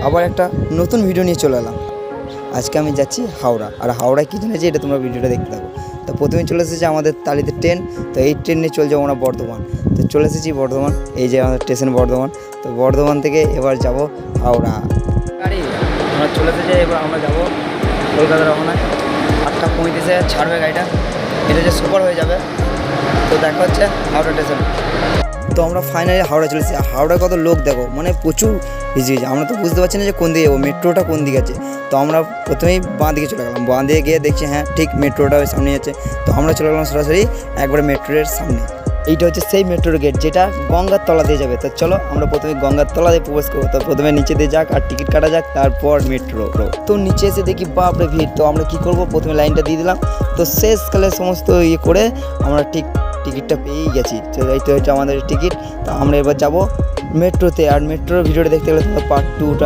আবার একটা নতুন ভিডিও নিয়ে চলে এলাম। আজকে আমি যাচ্ছি হাওড়া, আর হাওড়ায় কী জন্য এটা তোমরা ভিডিওটা দেখতে থাকো। তো প্রথমে চলে এসেছে আমাদের তালিতে ট্রেন, তো এই ট্রেন নিয়ে চলে যাবো আমরা বর্ধমান। তো চলে এসেছি বর্ধমান, এই যে আমাদের স্টেশন বর্ধমান। তো বর্ধমান থেকে এবার যাব হাওড়া। গাড়ি আমরা চলে এসেছে, এবার আমরা যাবো কলকাতা রওনায়। 8:35 ছাড়বে গাড়িটা, এটা যে সুপার হয়ে যাবে। তো দেখা হচ্ছে হাওড়া স্টেশন। তো আমরা ফাইনালি হাওড়া চলে এসেছি। হাওড়ায় কত লোক দেখো, মানে প্রচুর ভিজে গেছে। আমরা তো বুঝতে পারছি না যে কোন দিকে যাবো, মেট্রোটা কোন দিকে আছে। তো আমরা প্রথমেই বাঁ দিকে চলে গেলাম, বাঁ দিকে গিয়ে দেখছি হ্যাঁ ঠিক মেট্রোটা ওই সামনে আছে। তো আমরা চলে গেলাম সরাসরি একবারে মেট্রোর সামনে। এইটা হচ্ছে সেই মেট্রোর গেট যেটা গঙ্গার তলা দিয়ে যাবে। তো চলো আমরা প্রথমে গঙ্গার তলা দিয়ে প্রবেশ করবো। তো প্রথমে নিচে দিয়ে যাক আর টিকিট কাটা যাক, তারপর মেট্রো। তো নিচে এসে দেখি বাপরে ভিড়। তো আমরা কী করবো, প্রথমে লাইনটা দিয়ে দিলাম। তো শেষকালে সমস্ত ইয়ে করে আমরা টিকিটটা পেয়েই গেছি। তো এই তো হচ্ছে আমাদের টিকিট। তো আমরা এবার যাবো মেট্রোতে, আর মেট্রোর ভিডিওটা দেখতে গেলে তোমরা পার্ট 2টা